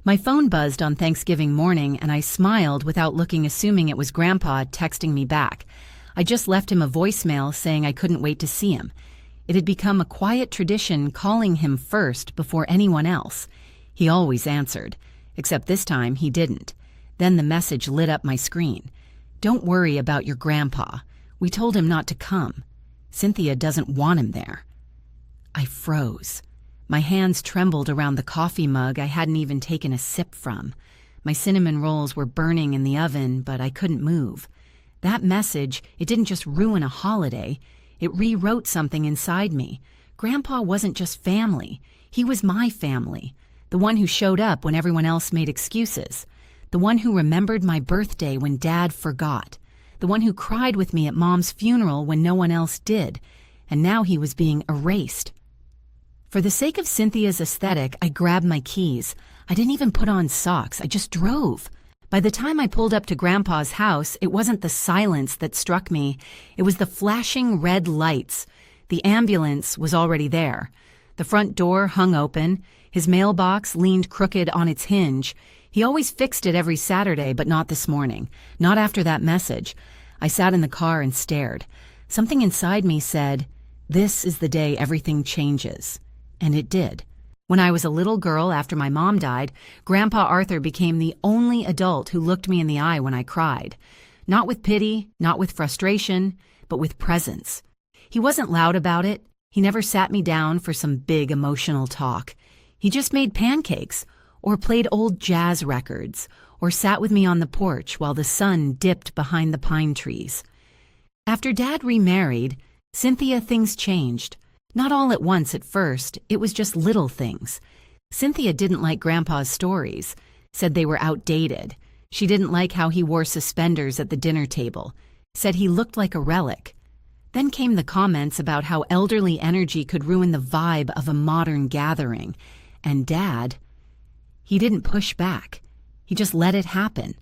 My phone buzzed on Thanksgiving morning, and I smiled without looking, assuming it was Grandpa texting me back. I just left him a voicemail saying I couldn't wait to see him. It had become a quiet tradition calling him first before anyone else. He always answered, except this time he didn't. Then the message lit up my screen. "Don't worry about your grandpa. We told him not to come. Cynthia doesn't want him there." I froze. My hands trembled around the coffee mug I hadn't even taken a sip from. My cinnamon rolls were burning in the oven, but I couldn't move. That message, it didn't just ruin a holiday. It rewrote something inside me. Grandpa wasn't just family. He was my family. The one who showed up when everyone else made excuses. The one who remembered my birthday when Dad forgot. The one who cried with me at Mom's funeral when no one else did. And now he was being erased. For the sake of Cynthia's aesthetic, I grabbed my keys. I didn't even put on socks. I just drove. By the time I pulled up to Grandpa's house, it wasn't the silence that struck me. It was the flashing red lights. The ambulance was already there. The front door hung open. His mailbox leaned crooked on its hinge. He always fixed it every Saturday, but not this morning. Not after that message. I sat in the car and stared. Something inside me said, "This is the day everything changes." And it did. When I was a little girl after my mom died, Grandpa Arthur became the only adult who looked me in the eye when I cried. Not with pity, not with frustration, but with presence. He wasn't loud about it. He never sat me down for some big emotional talk. He just made pancakes, or played old jazz records, or sat with me on the porch while the sun dipped behind the pine trees. After Dad remarried, Cynthia, things changed. Not all at once at first, it was just little things. Cynthia didn't like Grandpa's stories, said they were outdated. She didn't like how he wore suspenders at the dinner table, said he looked like a relic. Then came the comments about how elderly energy could ruin the vibe of a modern gathering. And Dad, he didn't push back. He just let it happen.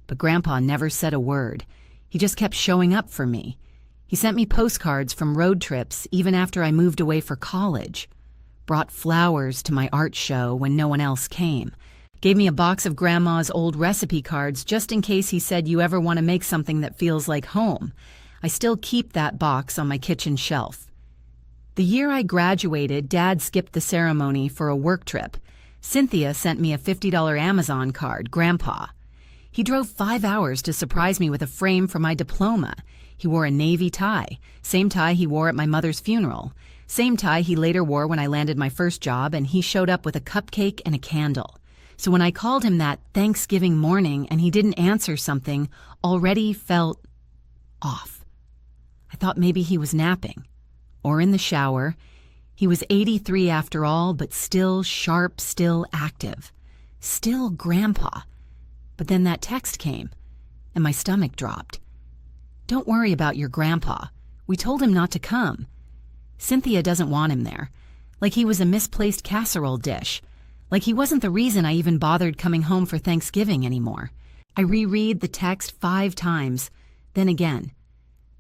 But Grandpa never said a word. He just kept showing up for me. He sent me postcards from road trips even after I moved away for college. Brought flowers to my art show when no one else came. Gave me a box of Grandma's old recipe cards just in case he said you ever want to make something that feels like home. I still keep that box on my kitchen shelf. The year I graduated, Dad skipped the ceremony for a work trip. Cynthia sent me a $50 Amazon card, Grandpa. He drove 5 hours to surprise me with a frame for my diploma. He wore a navy tie, same tie he wore at my mother's funeral, same tie he later wore when I landed my first job, and he showed up with a cupcake and a candle. So when I called him that Thanksgiving morning and he didn't answer, something already felt off. I thought maybe he was napping, or in the shower. He was 83 after all, but still sharp, still active. Still Grandpa. But then that text came, and my stomach dropped. "Don't worry about your grandpa. We told him not to come. Cynthia doesn't want him there." Like he was a misplaced casserole dish. Like he wasn't the reason I even bothered coming home for Thanksgiving anymore. I reread the text 5 times, then again.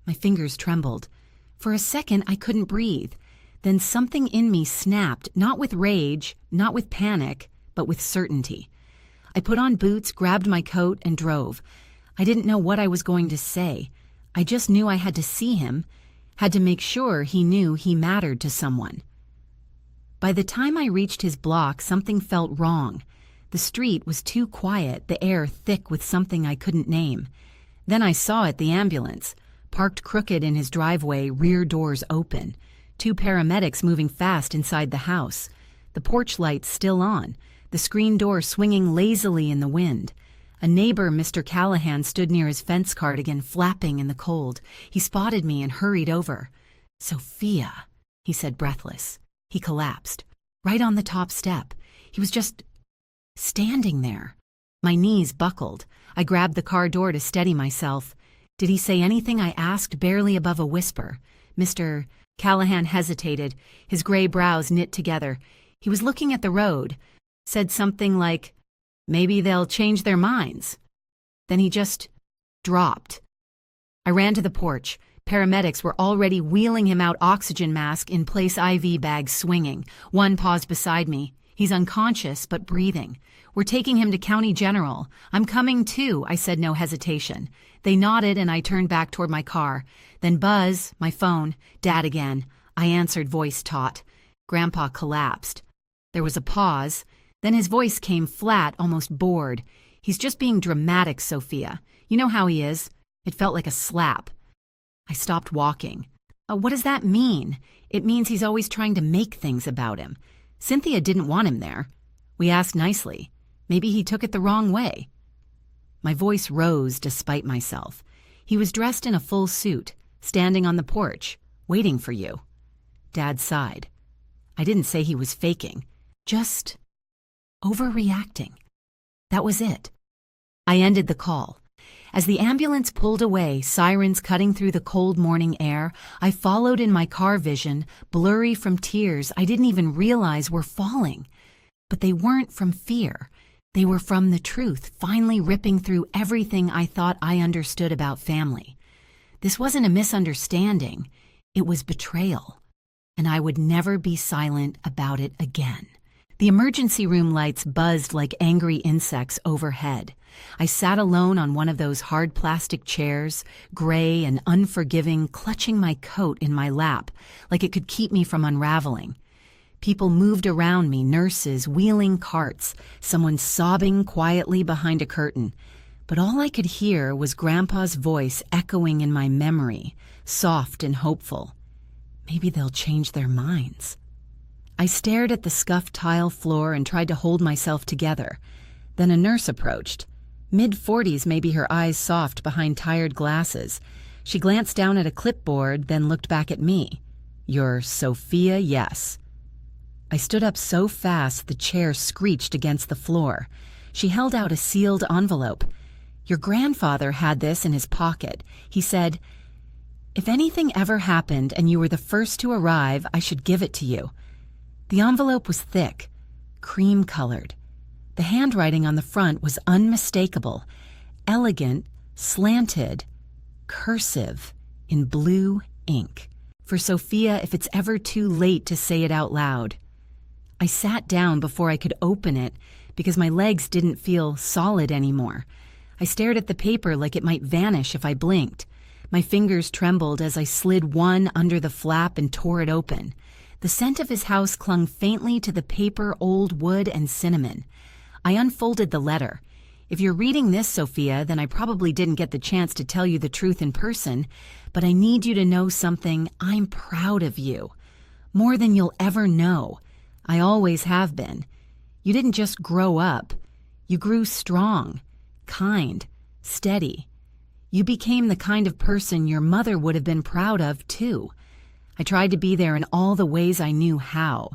My fingers trembled. For a second, I couldn't breathe. Then something in me snapped, not with rage, not with panic, but with certainty. I put on boots, grabbed my coat, and drove. I didn't know what I was going to say. I just knew I had to see him, had to make sure he knew he mattered to someone. By the time I reached his block, something felt wrong. The street was too quiet, the air thick with something I couldn't name. Then I saw it, the ambulance, parked crooked in his driveway, rear doors open. 2 paramedics moving fast inside the house. The porch lights still on, the screen door swinging lazily in the wind. A neighbor, Mr. Callahan, stood near his fence cardigan, flapping in the cold. He spotted me and hurried over. "Sophia," he said, breathless. He collapsed, right on the top step. He was just standing there. My knees buckled. I grabbed the car door to steady myself. Did he say anything? I asked, barely above a whisper. Mr. Callahan hesitated, his gray brows knit together. He was looking at the road. Said something like, "Maybe they'll change their minds." Then he just dropped. I ran to the porch. Paramedics were already wheeling him out, oxygen mask in place, IV bag swinging. One paused beside me. He's unconscious but breathing. We're taking him to County General. I'm coming too, I said, no hesitation. They nodded and I turned back toward my car. Then buzz, my phone. Dad again. I answered, voice taut. Grandpa collapsed. There was a pause. Then his voice came flat, almost bored. He's just being dramatic, Sophia. You know how he is. It felt like a slap. I stopped walking. What does that mean? It means he's always trying to make things about him. Cynthia didn't want him there. We asked nicely. Maybe he took it the wrong way. My voice rose despite myself. He was dressed in a full suit, standing on the porch, waiting for you. Dad sighed. I didn't say he was faking, just overreacting. That was it. I ended the call. As the ambulance pulled away, sirens cutting through the cold morning air, I followed in my car vision, blurry from tears I didn't even realize were falling. But they weren't from fear. They were from the truth, finally ripping through everything I thought I understood about family. This wasn't a misunderstanding. It was betrayal. And I would never be silent about it again. The emergency room lights buzzed like angry insects overhead. I sat alone on one of those hard plastic chairs, gray and unforgiving, clutching my coat in my lap, like it could keep me from unraveling. People moved around me, nurses wheeling carts, someone sobbing quietly behind a curtain. But all I could hear was Grandpa's voice echoing in my memory, soft and hopeful. Maybe they'll change their minds. I stared at the scuffed tile floor and tried to hold myself together. Then a nurse approached. Mid-40s, maybe, her eyes soft behind tired glasses. She glanced down at a clipboard, then looked back at me. You're Sophia, yes. I stood up so fast the chair screeched against the floor. She held out a sealed envelope. Your grandfather had this in his pocket. He said, if anything ever happened and you were the first to arrive, I should give it to you. The envelope was thick, cream-colored. The handwriting on the front was unmistakable, elegant, slanted, cursive, in blue ink. For Sophia, if it's ever too late to say it out loud. I sat down before I could open it because my legs didn't feel solid anymore. I stared at the paper like it might vanish if I blinked. My fingers trembled as I slid one under the flap and tore it open. The scent of his house clung faintly to the paper, old wood, and cinnamon. I unfolded the letter. If you're reading this, Sophia, then I probably didn't get the chance to tell you the truth in person, but I need you to know something. I'm proud of you. More than you'll ever know. I always have been. You didn't just grow up. You grew strong, kind, steady. You became the kind of person your mother would have been proud of, too. I tried to be there in all the ways I knew how.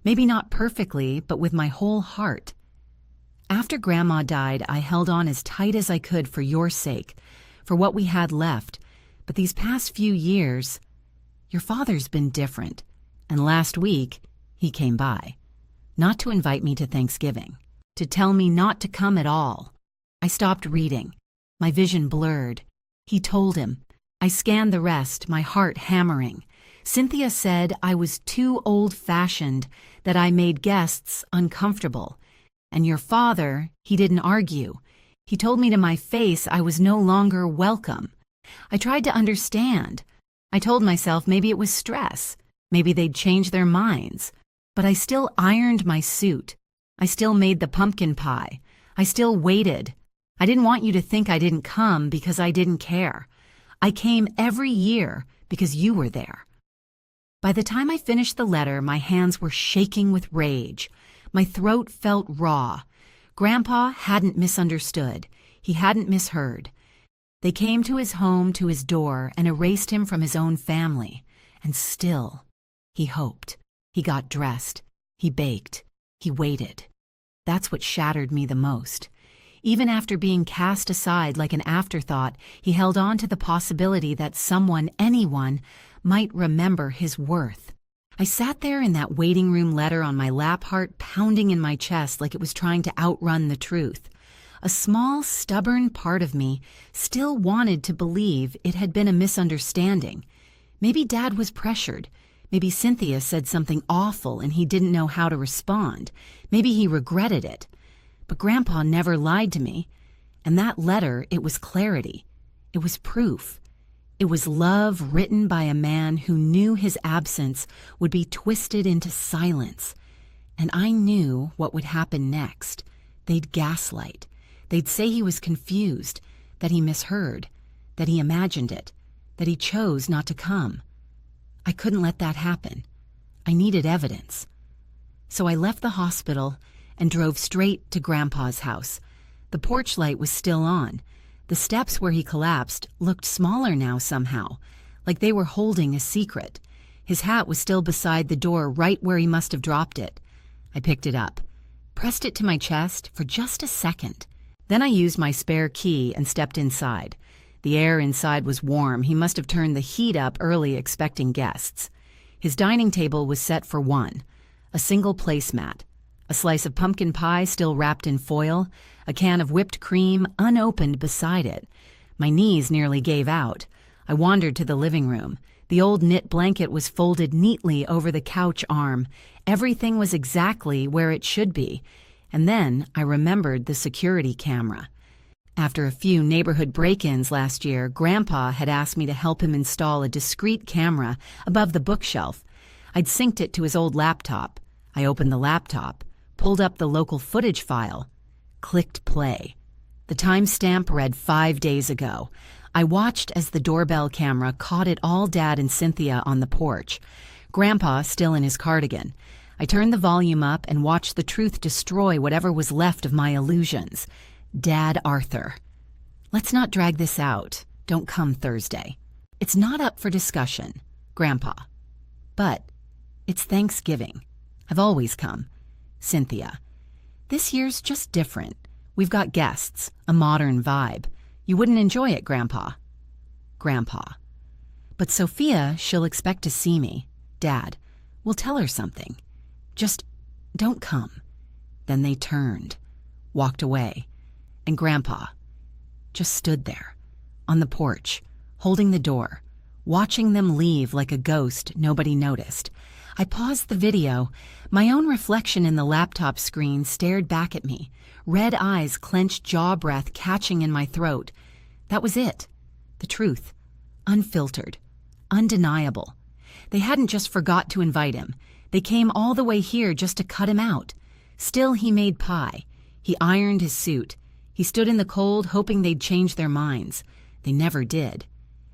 Maybe not perfectly, but with my whole heart. After Grandma died, I held on as tight as I could for your sake, for what we had left. But these past few years, your father's been different. And last week, he came by. Not to invite me to Thanksgiving. To tell me not to come at all. I stopped reading. My vision blurred. He told him. I scanned the rest, my heart hammering. Cynthia said I was too old-fashioned, that I made guests uncomfortable. And your father, he didn't argue. He told me to my face I was no longer welcome. I tried to understand. I told myself maybe it was stress. Maybe they'd change their minds. But I still ironed my suit. I still made the pumpkin pie. I still waited. I didn't want you to think I didn't come because I didn't care. I came every year because you were there. By the time I finished the letter, my hands were shaking with rage. My throat felt raw. Grandpa hadn't misunderstood. He hadn't misheard. They came to his home, to his door, and erased him from his own family. And still, he hoped. He got dressed. He baked. He waited. That's what shattered me the most. Even after being cast aside like an afterthought, he held on to the possibility that someone, anyone, might remember his worth. I sat there in that waiting room letter on my lap, heart pounding in my chest like it was trying to outrun the truth. A small, stubborn part of me still wanted to believe it had been a misunderstanding. Maybe Dad was pressured. Maybe Cynthia said something awful and he didn't know how to respond. Maybe he regretted it. But Grandpa never lied to me. And that letter, it was clarity. It was proof. It was love written by a man who knew his absence would be twisted into silence. And I knew what would happen next. They'd gaslight. They'd say he was confused, that he misheard, that he imagined it, that he chose not to come. I couldn't let that happen. I needed evidence. So I left the hospital and drove straight to Grandpa's house. The porch light was still on. The steps where he collapsed looked smaller now somehow, like they were holding a secret. His hat was still beside the door, right where he must have dropped it. I picked it up, pressed it to my chest for just a second. Then I used my spare key and stepped inside. The air inside was warm. He must have turned the heat up early, expecting guests. His dining table was set for one, a single placemat, a slice of pumpkin pie still wrapped in foil, a can of whipped cream unopened beside it. My knees nearly gave out. I wandered to the living room. The old knit blanket was folded neatly over the couch arm. Everything was exactly where it should be. And then I remembered the security camera. After a few neighborhood break-ins last year, Grandpa had asked me to help him install a discreet camera above the bookshelf. I'd synced it to his old laptop. I opened the laptop, pulled up the local footage file, clicked play. The timestamp read 5 days ago. I watched as the doorbell camera caught it all Dad and Cynthia on the porch. Grandpa still in his cardigan. I turned the volume up and watched the truth destroy whatever was left of my illusions. Dad Arthur. Let's not drag this out. Don't come Thursday. It's not up for discussion, Grandpa. But it's Thanksgiving. I've always come. Cynthia. This year's just different. We've got guests, a modern vibe. You wouldn't enjoy it, Grandpa. Grandpa. But Sophia, she'll expect to see me. Dad, we'll tell her something. Just don't come. Then they turned, walked away, and Grandpa just stood there, on the porch, holding the door, watching them leave like a ghost nobody noticed. I paused the video. My own reflection in the laptop screen stared back at me, red eyes, clenched jaw breath catching in my throat. That was it. The truth. Unfiltered. Undeniable. They hadn't just forgot to invite him. They came all the way here just to cut him out. Still, he made pie. He ironed his suit. He stood in the cold, hoping they'd change their minds. They never did.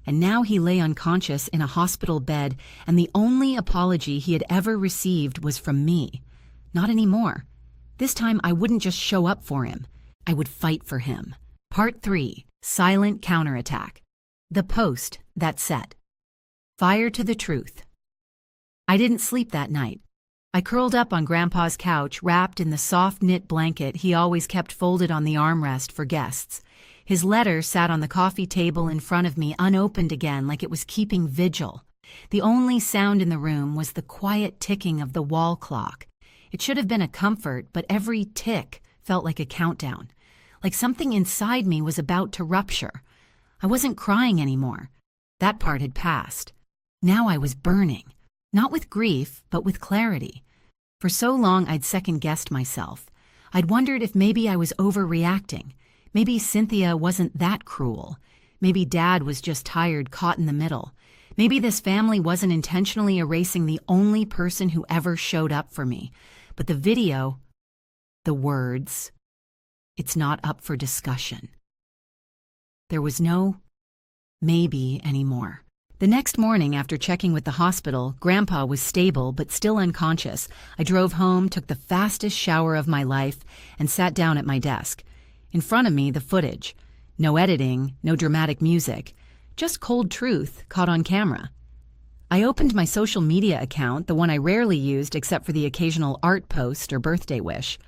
And now he lay unconscious in a hospital bed, and the only apology he had ever received was from me. Not anymore. This time I wouldn't just show up for him. I would fight for him. Part 3. Silent Counterattack. The post that set. Fire to the truth. I didn't sleep that night. I curled up on Grandpa's couch, wrapped in the soft knit blanket he always kept folded on the armrest for guests. His letter sat on the coffee table in front of me, unopened again, like it was keeping vigil. The only sound in the room was the quiet ticking of the wall clock. It should have been a comfort, but every tick felt like a countdown, like something inside me was about to rupture. I wasn't crying anymore. That part had passed. Now I was burning, not with grief, but with clarity. For so long I'd second-guessed myself. I'd wondered if maybe I was overreacting. Maybe Cynthia wasn't that cruel. Maybe Dad was just tired, caught in the middle. Maybe this family wasn't intentionally erasing the only person who ever showed up for me. But the video, the words, it's not up for discussion. There was no maybe anymore. The next morning, after checking with the hospital, Grandpa was stable but still unconscious. I drove home, took the fastest shower of my life, and sat down at my desk. In front of me, the footage. No editing, no dramatic music, just cold truth caught on camera. I opened my social media account, the one I rarely used except for the occasional art post or birthday wish.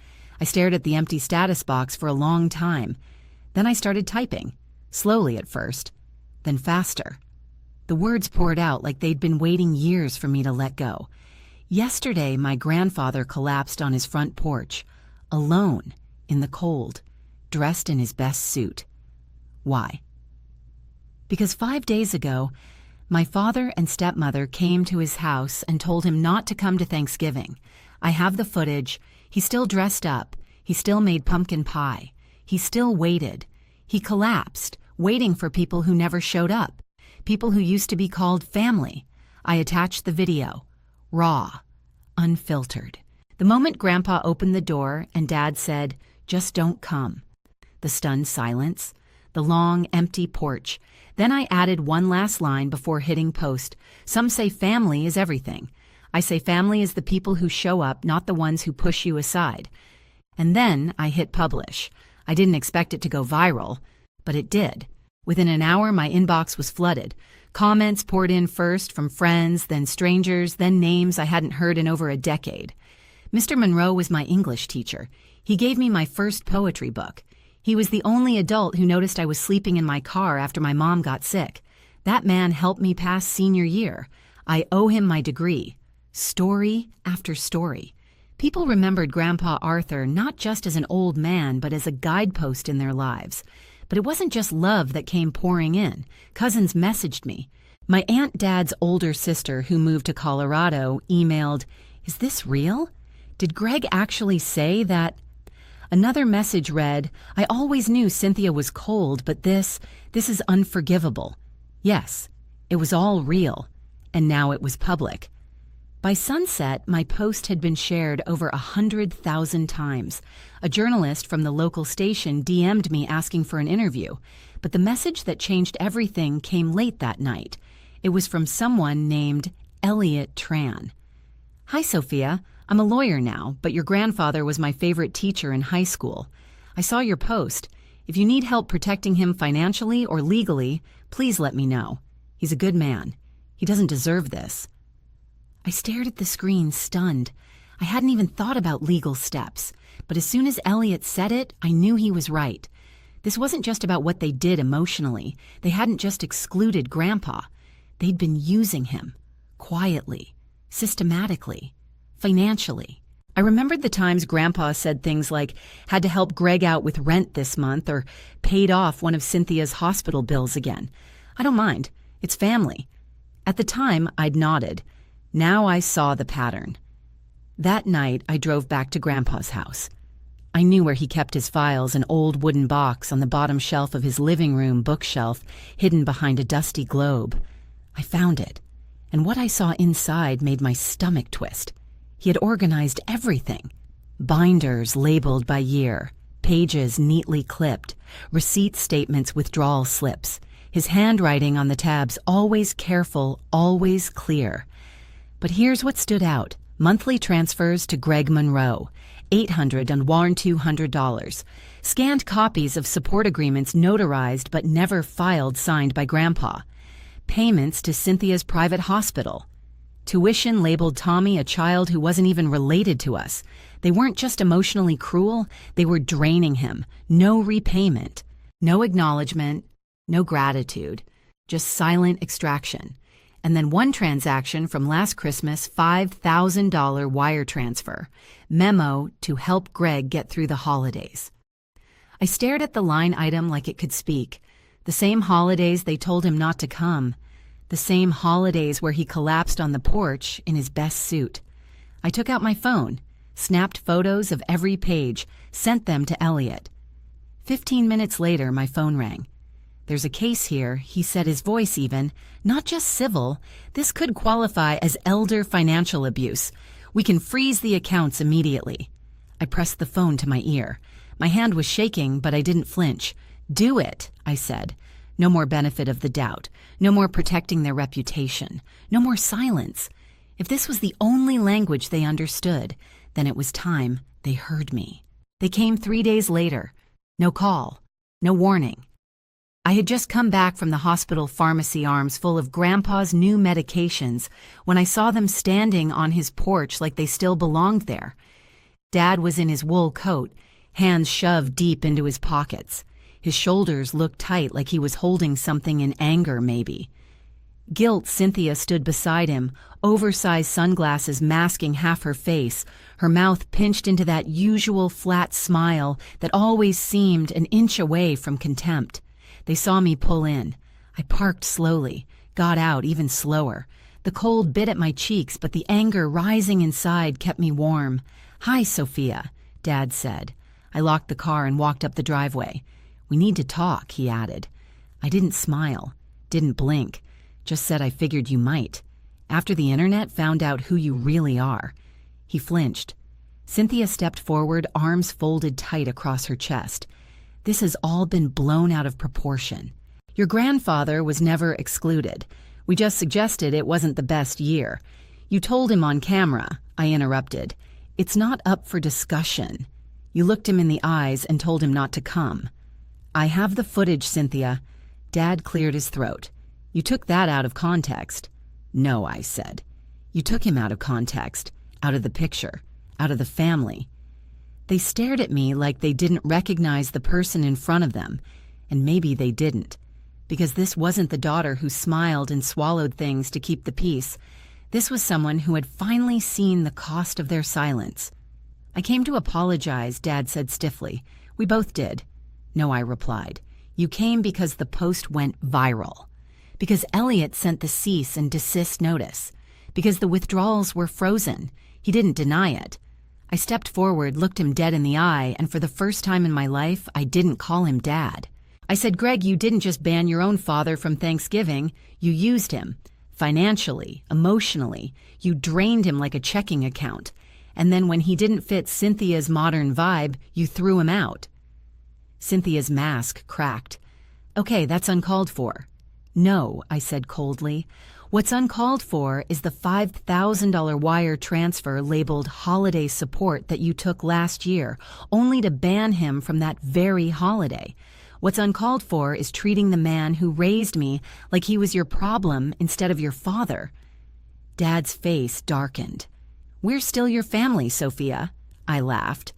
I stared at the empty status box for a long time. Then I started typing, slowly at first, then faster. The words poured out like they'd been waiting years for me to let go. Yesterday, my grandfather collapsed on his front porch, alone, in the cold, dressed in his best suit. Why? Because 5 days ago, My father and stepmother came to his house and told him not to come to Thanksgiving. I have the footage. He still dressed up. He still made pumpkin pie. He still waited. He collapsed, waiting for people who never showed up, people who used to be called family. I attached the video. Raw. Unfiltered. The moment Grandpa opened the door and Dad said, "Just don't come." The stunned silence. The long, empty porch. Then I added one last line before hitting post. Some say family is everything. I say family is the people who show up, not the ones who push you aside. And then I hit publish. I didn't expect it to go viral, but it did. Within an hour, my inbox was flooded. Comments poured in first from friends, then strangers, then names I hadn't heard in over a decade. Mr. Monroe was my English teacher. He gave me my first poetry book. He was the only adult who noticed I was sleeping in my car after my mom got sick. That man helped me pass senior year. I owe him my degree. Story after story. People remembered Grandpa Arthur not just as an old man, but as a guidepost in their lives. But it wasn't just love that came pouring in. Cousins messaged me. My Aunt Dad's older sister, who moved to Colorado, emailed, "Is this real? Did Greg actually say that?" Another message read, "I always knew Cynthia was cold, but this is unforgivable." Yes, it was all real, and now it was public. By sunset, my post had been shared over 100,000 times. A journalist from the local station DM'd me asking for an interview, but the message that changed everything came late that night. It was from someone named Elliot Tran. "Hi, Sophia. I'm a lawyer now, but your grandfather was my favorite teacher in high school. I saw your post. If you need help protecting him financially or legally, please let me know. He's a good man. He doesn't deserve this." I stared at the screen, stunned. I hadn't even thought about legal steps, but as soon as Elliot said it, I knew he was right. This wasn't just about what they did emotionally. They hadn't just excluded Grandpa. They'd been using him. Quietly. Systematically. Financially. I remembered the times Grandpa said things like, "Had to help Greg out with rent this month," or "paid off one of Cynthia's hospital bills again." I don't mind. It's family. At the time, I'd nodded. Now I saw the pattern. That night, I drove back to Grandpa's house. I knew where he kept his files, an old wooden box on the bottom shelf of his living room bookshelf, hidden behind a dusty globe. I found it, and what I saw inside made my stomach twist. He had organized everything. Binders labeled by year, pages neatly clipped, receipt statements, withdrawal slips. His handwriting on the tabs always careful, always clear. But here's what stood out. Monthly transfers to Greg Monroe, $800 and $200. Scanned copies of support agreements notarized but never filed, signed by Grandpa. Payments to Cynthia's private hospital. Tuition labeled Tommy a child who wasn't even related to us. They weren't just emotionally cruel, they were draining him. No repayment, no acknowledgement, no gratitude, just silent extraction. And then one transaction from last Christmas, $5,000 wire transfer. Memo to help Greg get through the holidays. I stared at the line item like it could speak. The same holidays they told him not to come. The same holidays where he collapsed on the porch in his best suit. I took out my phone, snapped photos of every page, sent them to Elliot. 15 minutes later, my phone rang. "There's a case here," he said, his voice even. "Not just civil. This could qualify as elder financial abuse. We can freeze the accounts immediately." I pressed the phone to my ear. My hand was shaking, but I didn't flinch. "Do it," I said. No more benefit of the doubt. No more protecting their reputation. No more silence. If this was the only language they understood, then it was time they heard me. They came 3 days later. No call. No warning. I had just come back from the hospital pharmacy, arms full of Grandpa's new medications, when I saw them standing on his porch like they still belonged there. Dad was in his wool coat, hands shoved deep into his pockets. His shoulders looked tight, like he was holding something in anger, maybe. Guilt Cynthia stood beside him, oversized sunglasses masking half her face, her mouth pinched into that usual flat smile that always seemed an inch away from contempt. They saw me pull in. I parked slowly, got out even slower. The cold bit at my cheeks, but the anger rising inside kept me warm. "Hi, Sophia," Dad said. I locked the car and walked up the driveway. "We need to talk," he added. I didn't smile, didn't blink, just said I figured you might. After the internet found out who you really are. He flinched. Cynthia stepped forward, arms folded tight across her chest. "This has all been blown out of proportion. Your grandfather was never excluded. We just suggested it wasn't the best year. You told him on camera," I interrupted. "It's not up for discussion." You looked him in the eyes and told him not to come. "I have the footage, Cynthia." Dad cleared his throat. "You took that out of context." "No," I said. "You took him out of context, out of the picture, out of the family." They stared at me like they didn't recognize the person in front of them, and maybe they didn't. Because this wasn't the daughter who smiled and swallowed things to keep the peace. This was someone who had finally seen the cost of their silence. "I came to apologize," Dad said stiffly. "We both did." "No," I replied. "You came because the post went viral. Because Elliot sent the cease and desist notice. Because the withdrawals were frozen. He didn't deny it." I stepped forward, looked him dead in the eye, and for the first time in my life, I didn't call him Dad. I said, "Greg, you didn't just ban your own father from Thanksgiving. You used him. Financially, emotionally. You drained him like a checking account. And then when he didn't fit Cynthia's modern vibe, you threw him out." Cynthia's mask cracked. "Okay, that's uncalled for." "No," I said coldly. "What's uncalled for is the $5,000 wire transfer labeled holiday support that you took last year, only to ban him from that very holiday. What's uncalled for is treating the man who raised me like he was your problem instead of your father." Dad's face darkened. "We're still your family, Sophia." I laughed.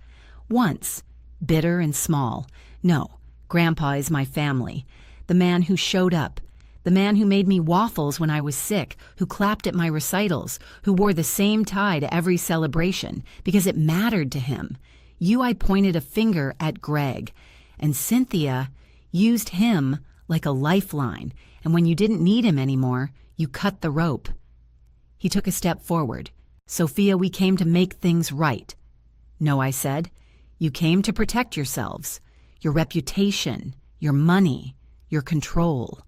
"Once. Bitter and small. No, Grandpa is my family. The man who showed up. The man who made me waffles when I was sick, who clapped at my recitals, who wore the same tie to every celebration because it mattered to him. I pointed a finger at Greg. And Cynthia used him like a lifeline, and when you didn't need him anymore, you cut the rope." He took a step forward. "Sophia, we came to make things right." "No," I said. "You came to protect yourselves, your reputation, your money, your control."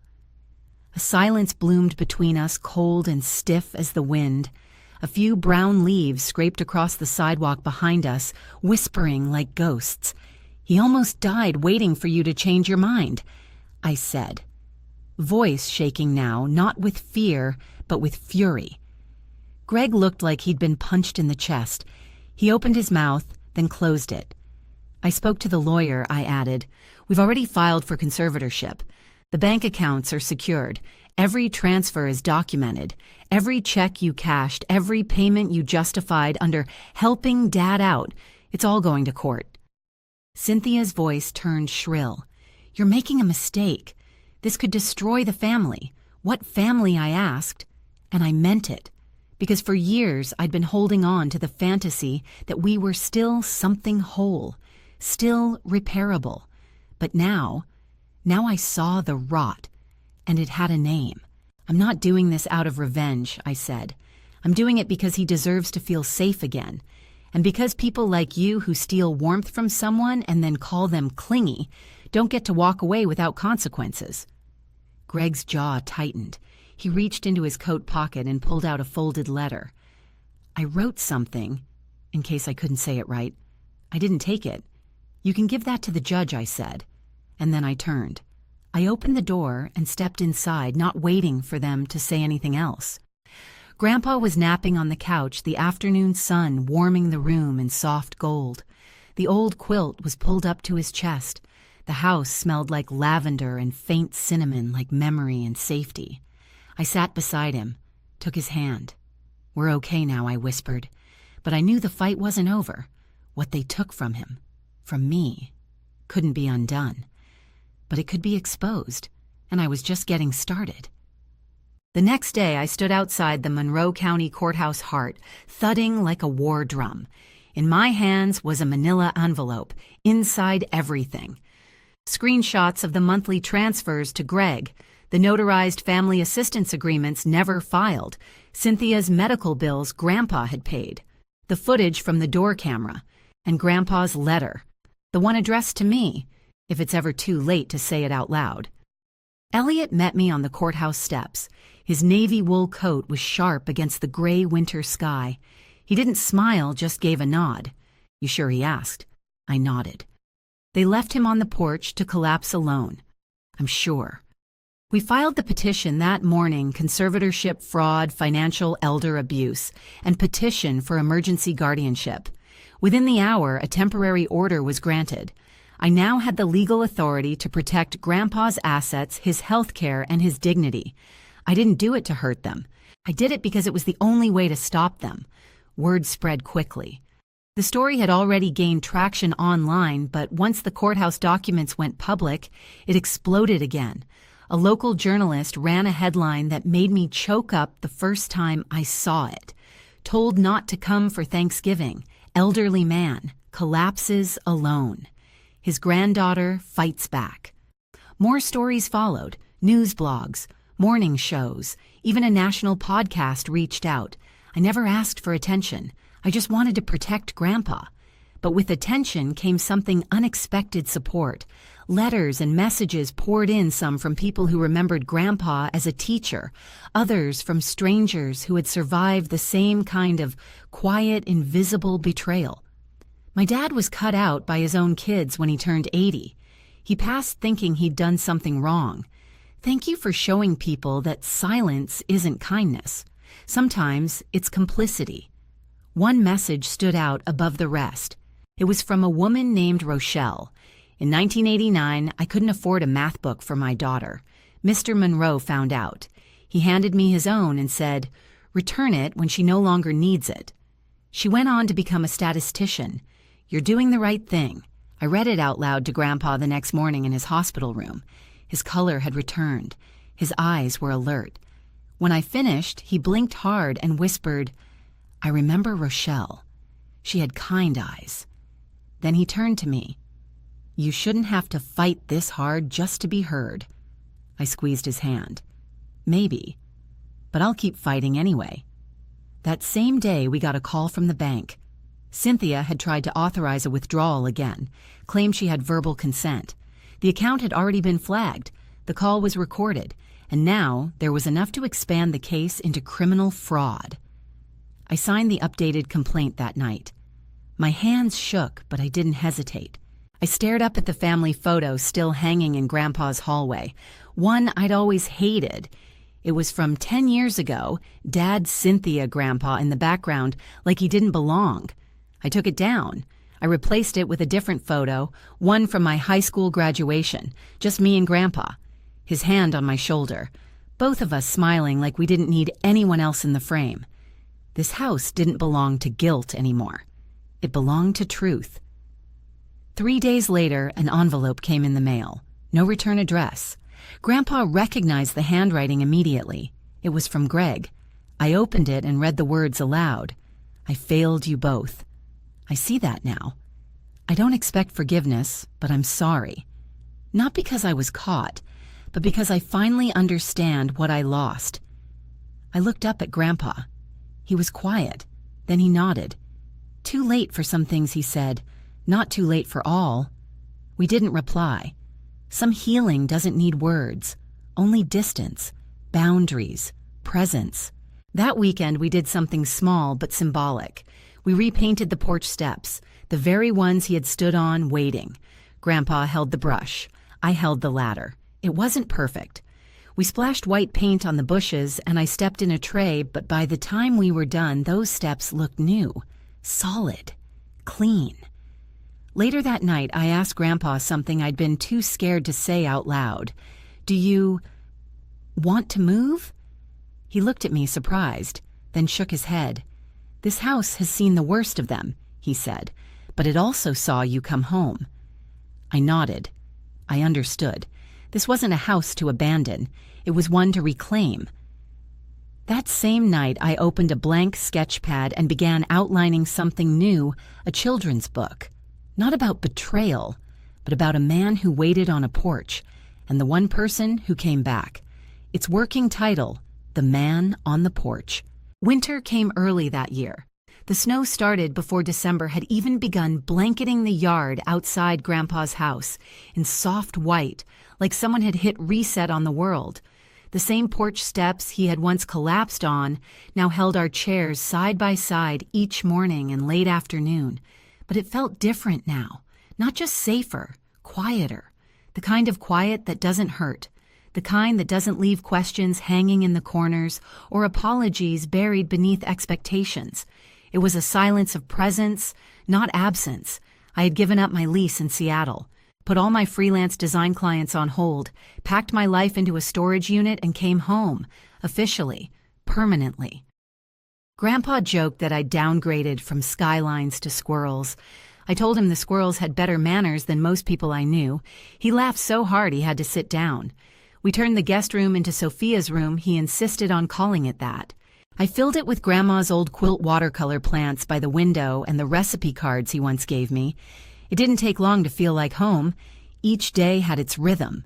A silence bloomed between us, cold and stiff as the wind. A few brown leaves scraped across the sidewalk behind us, whispering like ghosts. "He almost died waiting for you to change your mind," I said. Voice shaking now, not with fear, but with fury. Greg looked like he'd been punched in the chest. He opened his mouth, then closed it. "I spoke to the lawyer," I added. "We've already filed for conservatorship. The bank accounts are secured. Every transfer is documented. Every check you cashed, every payment you justified under helping Dad out, it's all going to court." Cynthia's voice turned shrill. "You're making a mistake. This could destroy the family." "What family?" I asked. And I meant it. Because for years I'd been holding on to the fantasy that we were still something whole, still repairable. But now I saw the rot, and it had a name. "I'm not doing this out of revenge," I said. "I'm doing it because he deserves to feel safe again. And because people like you who steal warmth from someone and then call them clingy don't get to walk away without consequences." Greg's jaw tightened. He reached into his coat pocket and pulled out a folded letter. "I wrote something, in case I couldn't say it right. I didn't take it. You can give that to the judge," I said. And then I turned. I opened the door and stepped inside, not waiting for them to say anything else. Grandpa was napping on the couch, the afternoon sun warming the room in soft gold. The old quilt was pulled up to his chest. The house smelled like lavender and faint cinnamon, like memory and safety. I sat beside him, took his hand. "We're okay now," I whispered. But I knew the fight wasn't over. What they took from him, from me, couldn't be undone. But it could be exposed, and I was just getting started. The next day, I stood outside the Monroe County Courthouse heart, thudding like a war drum. In my hands was a manila envelope, inside everything. Screenshots of the monthly transfers to Greg, The notarized family assistance agreements never filed. Cynthia's medical bills Grandpa had paid. The footage from the door camera. And Grandpa's letter. The one addressed to me, if it's ever too late to say it out loud. Elliot met me on the courthouse steps. His navy wool coat was sharp against the gray winter sky. He didn't smile, just gave a nod. "You sure?" he asked. I nodded. They left him on the porch to collapse alone. "I'm sure." We filed the petition that morning: conservatorship, fraud, financial elder abuse, and petition for emergency guardianship. Within the hour, a temporary order was granted. I now had the legal authority to protect Grandpa's assets, his health care, and his dignity. I didn't do it to hurt them. I did it because it was the only way to stop them. Word spread quickly. The story had already gained traction online, but once the courthouse documents went public, it exploded again. A local journalist ran a headline that made me choke up the first time I saw it. "Told not to come for Thanksgiving. Elderly man collapses alone. His granddaughter fights back." More stories followed. News blogs, morning shows, even a national podcast reached out. I never asked for attention. I just wanted to protect Grandpa. But with attention came something unexpected: support. Letters and messages poured in, some from people who remembered Grandpa as a teacher, others from strangers who had survived the same kind of quiet, invisible betrayal. My dad was cut out by his own kids when he turned 80. He passed thinking he'd done something wrong. Thank you for showing people that silence isn't kindness. Sometimes it's complicity. One message stood out above the rest. It was from a woman named Rochelle. In 1989, I couldn't afford a math book for my daughter. Mr. Monroe found out. He handed me his own and said, "Return it when she no longer needs it." She went on to become a statistician. "You're doing the right thing." I read it out loud to Grandpa the next morning in his hospital room. His color had returned. His eyes were alert. When I finished, he blinked hard and whispered, "I remember Rochelle. She had kind eyes." Then he turned to me. "You shouldn't have to fight this hard just to be heard." I squeezed his hand. "Maybe, but I'll keep fighting anyway." That same day, we got a call from the bank. Cynthia had tried to authorize a withdrawal again, claimed she had verbal consent. The account had already been flagged. The call was recorded, and now there was enough to expand the case into criminal fraud. I signed the updated complaint that night. My hands shook, but I didn't hesitate. I stared up at the family photo still hanging in Grandpa's hallway, one I'd always hated. It was from 10 years ago, Dad's Cynthia Grandpa in the background, like he didn't belong. I took it down. I replaced it with a different photo, one from my high school graduation, just me and Grandpa, his hand on my shoulder, both of us smiling like we didn't need anyone else in the frame. This house didn't belong to guilt anymore. It belonged to truth. 3 days later, an envelope came in the mail. No return address. Grandpa recognized the handwriting immediately. It was from Greg. I opened it and read the words aloud. "I failed you both. I see that now. I don't expect forgiveness, but I'm sorry. Not because I was caught, but because I finally understand what I lost." I looked up at Grandpa. He was quiet. Then he nodded. "Too late for some things," he said. "Not too late for all." We didn't reply. Some healing doesn't need words, only distance, boundaries, presence. That weekend we did something small but symbolic. We repainted the porch steps, the very ones he had stood on waiting. Grandpa held the brush. I held the ladder. It wasn't perfect. We splashed white paint on the bushes and I stepped in a tray, but by the time we were done, those steps looked new, solid, clean. Later that night, I asked Grandpa something I'd been too scared to say out loud. "Do you want to move?" He looked at me surprised, then shook his head. "This house has seen the worst of them," he said, "but it also saw you come home." I nodded. I understood. This wasn't a house to abandon. It was one to reclaim. That same night, I opened a blank sketch pad and began outlining something new, a children's book. Not about betrayal, but about a man who waited on a porch, and the one person who came back. Its working title, The Man on the Porch. Winter came early that year. The snow started before December had even begun blanketing the yard outside Grandpa's house in soft white, like someone had hit reset on the world. The same porch steps he had once collapsed on now held our chairs side by side each morning and late afternoon. But it felt different now, not just safer, quieter, the kind of quiet that doesn't hurt, the kind that doesn't leave questions hanging in the corners or apologies buried beneath expectations. It was a silence of presence, not absence. I had given up my lease in Seattle, put all my freelance design clients on hold, packed my life into a storage unit, and came home, officially, permanently. Grandpa joked that I'd downgraded from skylines to squirrels. I told him the squirrels had better manners than most people I knew. He laughed so hard he had to sit down. We turned the guest room into Sophia's room. He insisted on calling it that. I filled it with Grandma's old quilt watercolor plants by the window and the recipe cards he once gave me. It didn't take long to feel like home. Each day had its rhythm.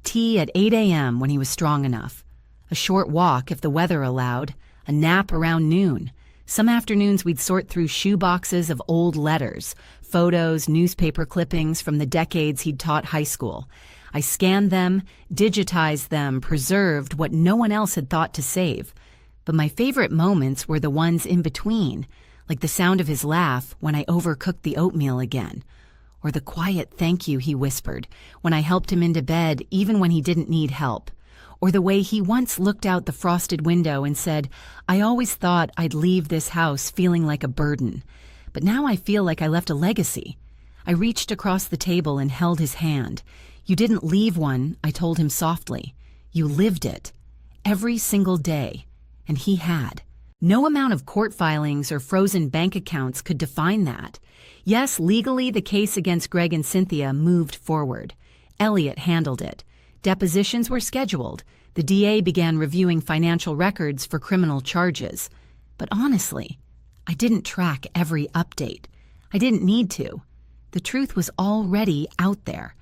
Tea at 8 a.m. when he was strong enough. A short walk if the weather allowed. A nap around noon. Some afternoons we'd sort through shoe boxes of old letters, photos, newspaper clippings from the decades he'd taught high school. I scanned them, digitized them, preserved what no one else had thought to save. But my favorite moments were the ones in between, like the sound of his laugh when I overcooked the oatmeal again, or the quiet thank you he whispered when I helped him into bed even when he didn't need help, or the way he once looked out the frosted window and said, "I always thought I'd leave this house feeling like a burden, but now I feel like I left a legacy." I reached across the table and held his hand. "You didn't leave one," I told him softly. "You lived it. Every single day." And he had. No amount of court filings or frozen bank accounts could define that. Yes, legally the case against Greg and Cynthia moved forward. Elliot handled it. Depositions were scheduled. The DA began reviewing financial records for criminal charges. But honestly, I didn't track every update. I didn't need to. The truth was already out there.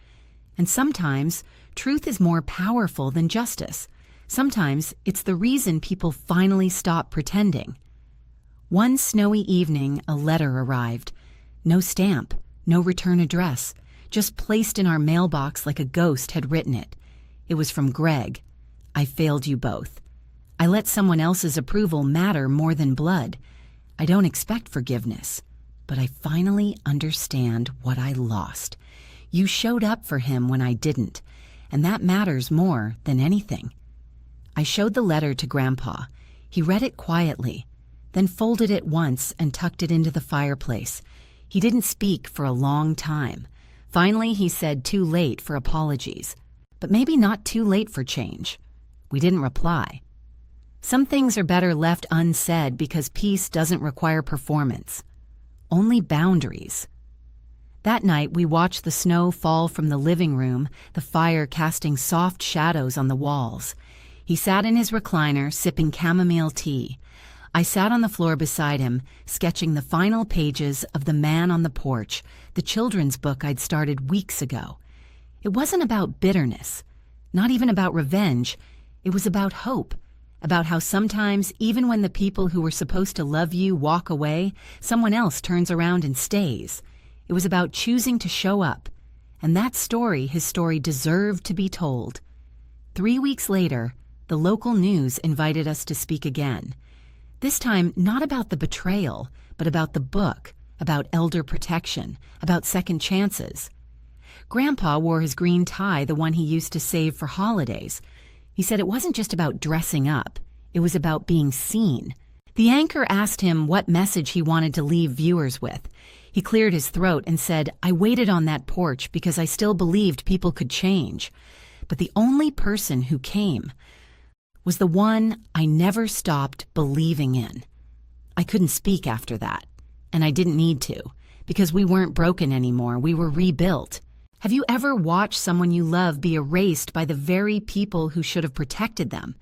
And sometimes, truth is more powerful than justice. Sometimes it's the reason people finally stop pretending. One snowy evening, a letter arrived. No stamp, no return address, just placed in our mailbox like a ghost had written it. It was from Greg. "I failed you both. I let someone else's approval matter more than blood. I don't expect forgiveness, but I finally understand what I lost. You showed up for him when I didn't, and that matters more than anything." I showed the letter to Grandpa. He read it quietly, then folded it once and tucked it into the fireplace. He didn't speak for a long time. Finally, he said too late for apologies, but maybe not too late for change. We didn't reply. Some things are better left unsaid because peace doesn't require performance, only boundaries. That night, we watched the snow fall from the living room, the fire casting soft shadows on the walls. He sat in his recliner, sipping chamomile tea. I sat on the floor beside him, sketching the final pages of The Man on the Porch, the children's book I'd started weeks ago. It wasn't about bitterness, not even about revenge. It was about hope, about how sometimes, even when the people who were supposed to love you walk away, someone else turns around and stays. It was about choosing to show up, and that story, his story, deserved to be told. 3 weeks later, the local news invited us to speak again. This time, not about the betrayal, but about the book, about elder protection, about second chances. Grandpa wore his green tie, the one he used to save for holidays. He said it wasn't just about dressing up, it was about being seen. The anchor asked him what message he wanted to leave viewers with. He cleared his throat and said, "I waited on that porch because I still believed people could change. But the only person who came was the one I never stopped believing in." I couldn't speak after that, and I didn't need to, because we weren't broken anymore, we were rebuilt. Have you ever watched someone you love be erased by the very people who should have protected them?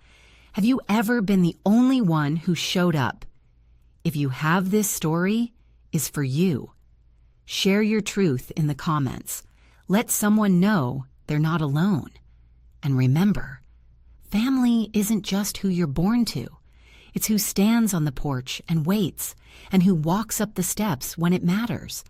Have you ever been the only one who showed up? If you have, this story is for you. Share your truth in the comments. Let someone know they're not alone. And remember, Family isn't just who you're born to. It's who stands on the porch and waits, and who walks up the steps when it matters.